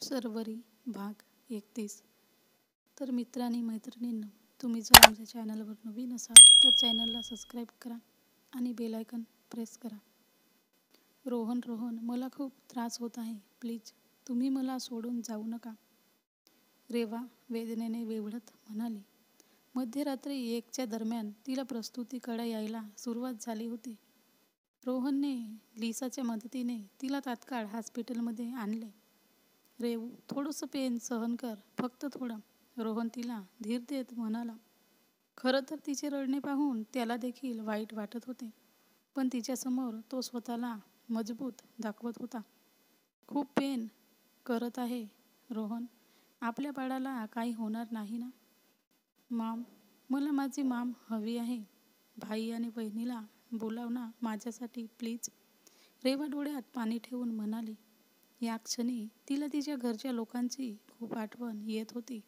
सर्वरी भाग 31. तर मित्रांनी मैत्रिणींनो, तुम्ही जर आमच्या चॅनलवर नवीन असाल तर चॅनलला सबस्क्राईब करा आणि बेल आयकॉन प्रेस करा. रोहन मला खूप त्रास होत आहे, प्लीज तुम्ही मला सोडून जाऊ नका. रेवा वेदनेने वेवळत म्हणाली. मध्यरात्री 1च्या दरम्यान तिला प्रसूतीकडे यायला सुरुवात झाली होती. रोहनने लिसाच्या मदतीने तिला तात्काळ हॉस्पिटलमध्ये आणले. रेवू, थोडंसं पेन सहन कर, फक्त थोडं, रोहन तिला धीर देत म्हणाला. खरं तर तिचे रडणे पाहून त्याला देखील वाईट वाटत होते, पण तिच्यासमोर तो स्वतःला मजबूत दाखवत होता. खूप पेन करत आहे रोहन, आपल्या बाळाला काही होणार नाही ना? माम, मला माझी माम हवी आहे. भाई आणि बहिणीला बोलाव ना माझ्यासाठी प्लीज, रेवा डोळ्यात पाणी ठेवून म्हणाली. या क्षणी तिला तिच्या घरच्या लोकांची खूप आठवण येत होती.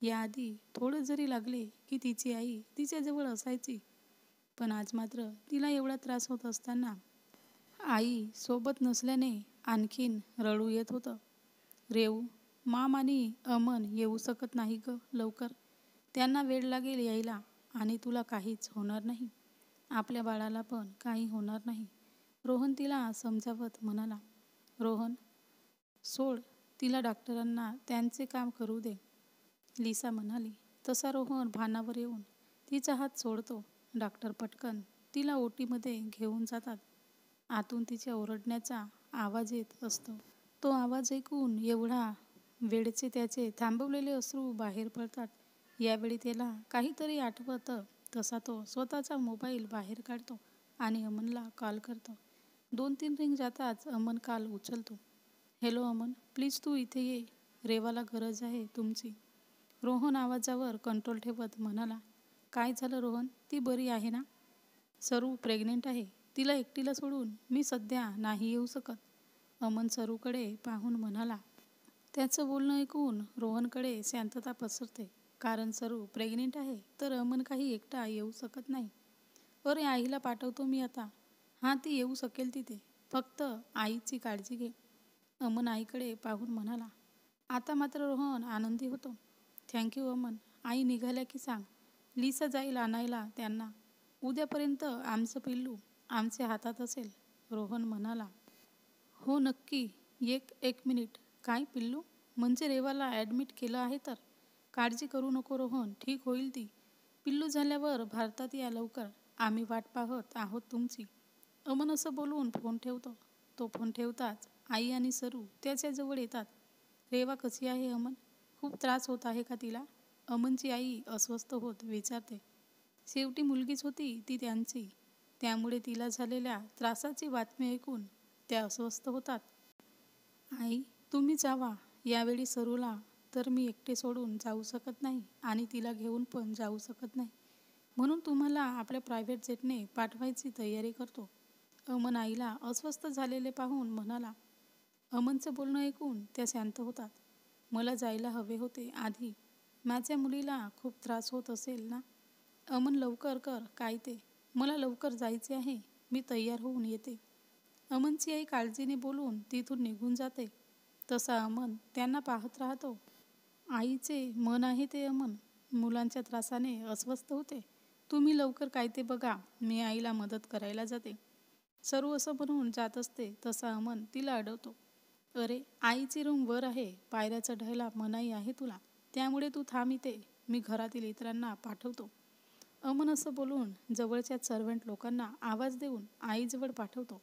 याआधी थोडं जरी लागले की तिची आई तिच्याजवळ असायची, पण आज मात्र तिला एवढा त्रास होत असताना आई सोबत नसल्याने आणखीन रडू येत होतं. रेवू, माम आणि अमन येऊ शकत नाही ग लवकर, त्यांना वेळ लागेल यायला आणि तुला काहीच होणार नाही. आपल्या बाळाला पण काही होणार नाही, रोहन तिला समजावत म्हणाला. रोहन, सोड तिला, डॉक्टरांना त्यांचे काम करू दे, लिसा म्हणाली. तसा रोहन भानावर येऊन तिचा हात सोडतो. डॉक्टर पटकन तिला ओटीमध्ये घेऊन जातात. आतून तिच्या ओरडण्याचा आवाज येत असतो. तो आवाज ऐकून एवढा वेळचे त्याचे थांबवलेले अश्रू बाहेर पडतात. यावेळी त्याला काहीतरी आठवतं. तसा तो स्वतःचा मोबाईल बाहेर काढतो आणि अमनला कॉल करतो. 2-3 रिंग जाताच अमन कॉल उचलतो. हॅलो अमन, प्लीज तू इथे ये, रेवाला गरज आहे तुमची, रोहन आवाजावर कंट्रोल ठेवत म्हणाला. काय झालं रोहन, ती बरी आहे ना? सरू प्रेग्नेंट आहे, तिला एकटीला सोडून मी सध्या नाही येऊ शकत, अमन सरूकडे पाहून म्हणाला. त्याचं बोलणं ऐकून रोहनकडे शांतता पसरते, कारण सरू प्रेग्नेंट आहे तर अमन काही एकटा येऊ शकत नाही. अरे आईला पाठवतो मी आता. हां, ती येऊ शकेल तिथे, फक्त आईची काळजी घे, अमन आईकडे पाहून म्हणाला. आता मात्र रोहन आनंदी होतो. थँक्यू अमन, आई निघाल्या की सांग, लिसा जाईल आणायला त्यांना. उद्यापर्यंत आमचं पिल्लू आमच्या हातात असेल, रोहन म्हणाला. हो नक्की. एक मिनिट, काय पिल्लू? म्हणजे रेवाला ॲडमिट केलं आहे तर? काळजी करू नको रोहन, ठीक होईल ती. पिल्लू झाल्यावर भारतात या लवकर, आम्ही वाट पाहत आहोत तुमची, अमन असं बोलून फोन ठेवतो. तो फोन ठेवताच आई आणि सरू त्याच्याजवळ येतात. रेवा कशी आहे अमन, खूप त्रास होत आहे का तिला, अमनची आई अस्वस्थ होत विचारते. शेवटी मुलगीच होती ती त्यांची, त्यामुळे तिला झालेल्या त्रासाची बातमी ऐकून त्या अस्वस्थ होतात. आई तुम्ही जावा, यावेळी सरूला तर मी एकटे सोडून जाऊ शकत नाही आणि तिला घेऊन पण जाऊ शकत नाही, म्हणून तुम्हाला आपल्या प्रायव्हेट जेटने पाठवायची तयारी करतो, अमन आईला अस्वस्थ झालेले पाहून म्हणाला. अमनचं बोलणं ऐकून त्या शांत होतात. मला जायला हवे होते आधी, माझ्या मुलीला खूप त्रास होत असेल ना. अमन लवकर कर काय ते, मला लवकर जायचे आहे, मी तयार होऊन येते, अमनची आई काळजीने बोलून तिथून निघून जाते. तसा अमन त्यांना पाहत राहतो. आईचे मन आहे ते अमन मुलांच्या त्रासाने अस्वस्थ होते. तुम्ही लवकर काय ते बघा, मी आईला मदत करायला जाते, सरू असं म्हणून जात असते. तसा अमन तिला अडवतो. अरे आईची रूम वर आहे, पायऱ्या चढायला मनाई आहे तुला, त्यामुळे तू थांब इथे, मी घरातील इतरांना पाठवतो, अमन असं बोलून जवळच्या सर्वंट लोकांना आवाज देऊन आईजवळ पाठवतो.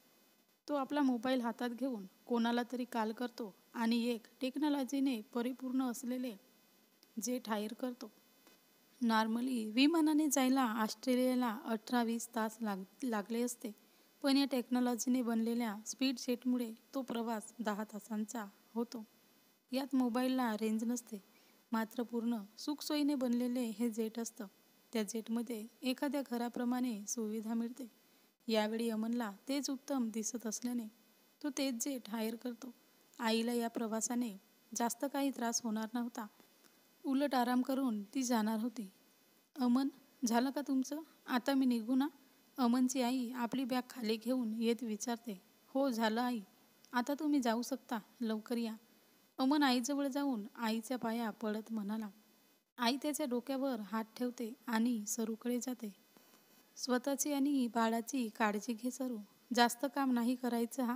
तो आपला मोबाईल हातात घेऊन कोणाला तरी कॉल करतो आणि एक टेक्नॉलॉजीने परिपूर्ण असलेले जेट हायर करतो. नॉर्मली विमानाने जायला ऑस्ट्रेलियाला 18-20 तास लागले असते, पण या टेक्नॉलॉजीने बनलेल्या स्पीड जेटमुळे तो प्रवास 10 तासांचा होतो. यात मोबाईलला रेंज नसते, मात्र पूर्ण सुखसोयीने बनलेले हे जेट असतं. त्या जेटमध्ये एखाद्या घराप्रमाणे सुविधा मिळते. यावेळी अमनला तेच उत्तम दिसत असल्याने तो तेच जेट हायर करतो. आईला या प्रवासाने जास्त काही त्रास होणार नव्हता, उलट आराम करून ती जाणार होती. अमन, झालं का तुमचं, आता मी निघू ना, अमनची आई आपली बॅग खाली घेऊन येत विचारते. हो झालं आई, आता तुम्ही जाऊ शकता, लवकर या, अमन आईजवळ जाऊन आईच्या पाया पडत म्हणाला. आई त्याच्या डोक्यावर हात ठेवते आणि सरूकडे जाते. स्वतःची आणि बाळाची काळजी घे सरू, जास्त काम नाही करायचं हा.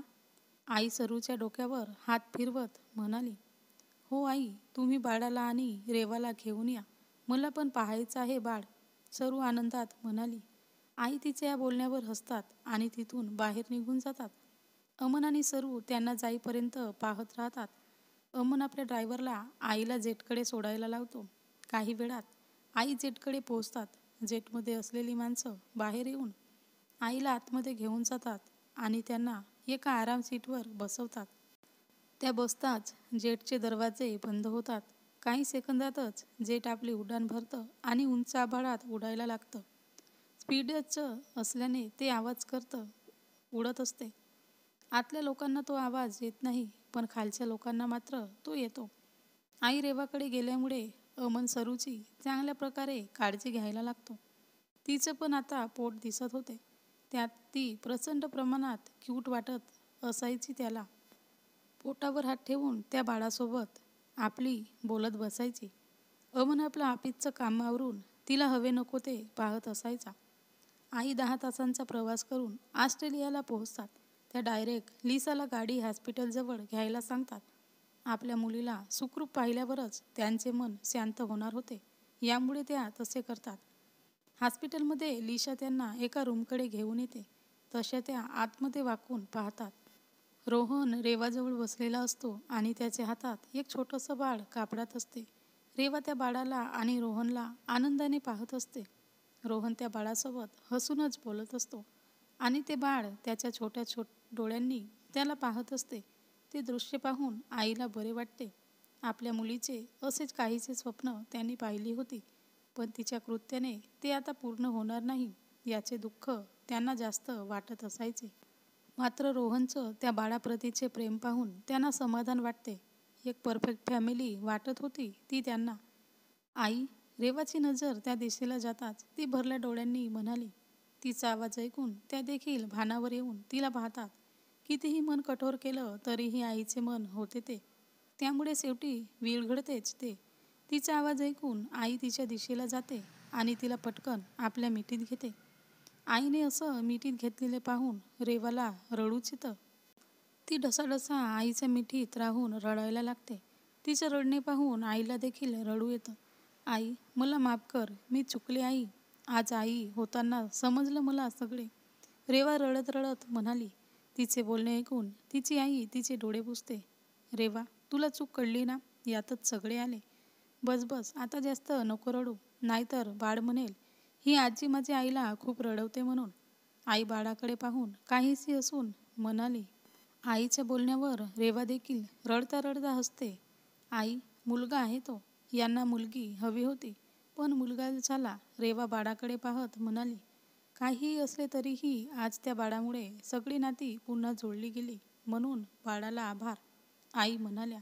आई सरूच्या डोक्यावर हात फिरवत म्हणाली. हो आई, तुम्ही बाळाला आणि रेवाला घेऊन या, मला पण पाहायचं आहे बाळ, सरू आनंदात म्हणाली. आई तिच्या या बोलण्यावर हसतात आणि तिथून बाहेर निघून जातात. अमन आणि सरू त्यांना जाईपर्यंत पाहत राहतात. अमन आपल्या ड्रायव्हरला आईला जेटकडे सोडायला लावतो. काही वेळात आई जेटकडे पोहोचतात. जेटमध्ये असलेली माणसं बाहेर येऊन आईला आतमध्ये घेऊन जातात आणि त्यांना एका आराम सीटवर बसवतात. त्या बसताच जेटचे दरवाजे बंद होतात. काही सेकंदातच जेट आपली उड्डाण भरतं आणि उंच आभाळात उडायला लागतं. स्पीडच असल्याने ते आवाज करतं उडत असते. आतल्या लोकांना तो आवाज येत नाही, पण खालच्या लोकांना मात्र तो येतो. आई रेवाकडे गेल्यामुळे अमन सरूची चांगल्या प्रकारे काळजी घ्यायला लागतो. तिचं पण आता पोट दिसत होते. त्यात ती प्रचंड प्रमाणात क्यूट वाटत असायची त्याला. पोटावर हात ठेवून त्या बाळासोबत आपली बोलत बसायची. अमन आपलं ऑफिसचं कामावरून तिला हवे नको ते पाहत असायचा. आई 10 तासांचा प्रवास करून ऑस्ट्रेलियाला पोहोचतात. त्या डायरेक्ट लिसाला गाडी हॉस्पिटलजवळ घ्यायला सांगतात. आपल्या मुलीला सुखरूप पाहिल्यावरच त्यांचे मन शांत होणार होते, यामुळे त्या तसे करतात. हॉस्पिटलमध्ये लिशा त्यांना एका रूमकडे घेऊन येते. तशा त्या आतमध्ये वाकून पाहतात. रोहन रेवाजवळ बसलेला असतो आणि त्याच्या हातात एक छोटंसं बाळ कापडात असते. रेवा त्या बाळाला आणि रोहनला आनंदाने पाहत असते. रोहन त्या बाळासोबत हसूनच बोलत असतो आणि ते बाळ त्याच्या छोट्या डोळ्यांनी त्याला पाहत असते. ते दृश्य पाहून आईला बरे वाटते. आपल्या मुलीचे असेच काहीसे स्वप्न त्यांनी पाहिली होती, पण तिच्या कृत्याने ते आता पूर्ण होणार नाही याचे दुःख त्यांना जास्त वाटत असायचे. मात्र रोहनचं त्या बाळाप्रतीचे प्रेम पाहून त्यांना समाधान वाटते. एक परफेक्ट फॅमिली वाटत होती ती त्यांना. आई, रेवाची नजर त्या दिशेला जाताच ती भरल्या डोळ्यांनी म्हणाली. तिचा आवाज ऐकून त्या देखील भानावर येऊन तिला पाहतात. कितीही मन कठोर केलं तरीही आईचे मन होते ते, त्यामुळे शेवटी विरघळतेच ते. तिचा आवाज ऐकून आई तिच्या दिशेला जाते आणि तिला पटकन आपल्या मिठीत घेते. आईने असं मिठीत घेतलेले पाहून रेवाला रडूच येतं. ती ढसाढसा आईच्या मिठीत राहून रडायला लागते. तिचं रडणे पाहून आईला देखील रडू येतं. आई, मला माफ कर, मी चुकले आई, आज आई होताना समजलं मला सगळे, रेवा रडत रडत म्हणाली. तिचे बोलणे ऐकून तिची आई तिचे डोळे पुसते. रेवा, तुला चूक कळली ना, यातच सगळे आले. बस बस, आता जास्त नको रडू, नाहीतर बाळ म्हणेल ही आजी माझ्या आईला खूप रडवते म्हणून. आई बाळाकडे पाहून काहीशी हसून म्हणाली. आईच्या बोलण्यावर रेवा देखील रडता रडता हसते. आई, मुलगा आहे तो, यांना मुलगी हवी होती, पण मुलगा झाला. रेवा बाळाकडे पाहत म्हणाली. काहीही असले तरीही आज त्या बाळामुळे सगळी नाती पुन्हा जोडली गेली, म्हणून बाळाला आभार. आई म्हणाल्या.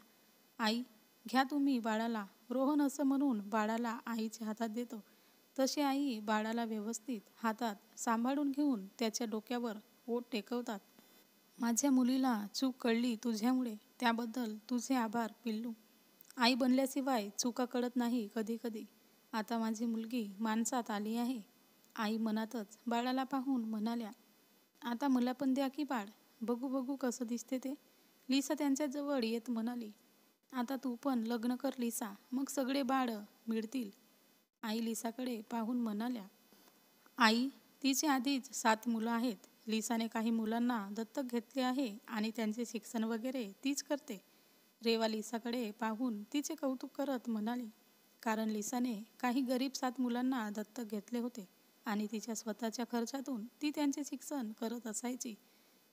आई, घ्या तुम्ही बाळाला, रोहन असं म्हणून बाळाला आईच्या हातात देतो. तशी आई बाळाला व्यवस्थित हातात सांभाळून घेऊन त्याच्या डोक्यावर ओठ टेकवतात. माझ्या मुलीला चूक कळली तुझ्यामुळे, त्याबद्दल तुझे आभार पिल्लू. आई बनल्याशिवाय चुका कळत नाही कधी कधी. आता माझी मुलगी माणसात आली आहे. आई मनातच बाळाला पाहून म्हणाल्या. आता मला पण द्या की बाळ, बघू बघू कसं दिसते ते. लिसा त्यांच्याजवळ येत म्हणाली. आता तू पण लग्न कर लिसा, मग सगळे बाळ मिळतील. आई लिसाकडे पाहून म्हणाल्या. आई, तिची आधीच 7 मुलं आहेत. लिसाने काही मुलांना दत्तक घेतले आहे आणि त्यांचे शिक्षण वगैरे तीच करते. रेवा लिसाकडे पाहून तिचे कौतुक करत म्हणाली. कारण लिसाने काही गरीब 7 मुलांना दत्तक घेतले होते आणि तिच्या स्वतःच्या खर्चातून ती त्यांचे शिक्षण करत असायची.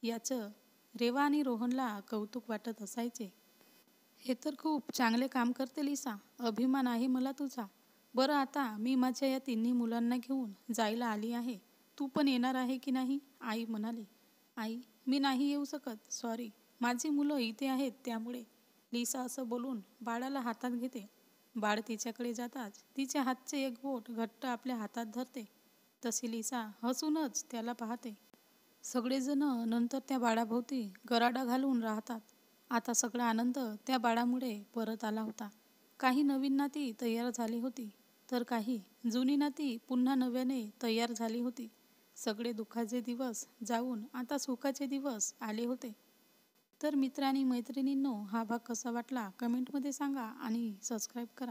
याचं रेवा आणि रोहनला कौतुक वाटत असायचे. हे तर खूप चांगले काम करते लिसा, अभिमान आहे मला तुझा. बरं, आता मी माझ्या या 3 मुलांना घेऊन जायला आली आहे, तू पण येणार आहे की नाही? आई म्हणाली. आई, मी नाही येऊ शकत, सॉरी, माझी मुलं इथे आहेत त्यामुळे. लिसा असं बोलून बाळाला हातात घेते. बाळ तिच्याकडे जाताच तिच्या हातचे एक बोट घट्ट आपल्या हातात धरते. तशी लिसा हसूनच त्याला पाहते. सगळेजण नंतर त्या बाळाभोवती गराडा घालून राहतात. आता सगळा आनंद त्या बाळामुळे परत आला होता. काही नवीन नाती तयार झाली होती, तर काही जुनी नाती पुन्हा नव्याने तयार झाली होती. सगळे दुःखाचे दिवस जाऊन आता सुखाचे दिवस आले होते. तर मित्र आणि मैत्रिणींनो, हा भाग कसा वाटला कमेंटमध्ये सांगा आणि सबस्क्राईब करा.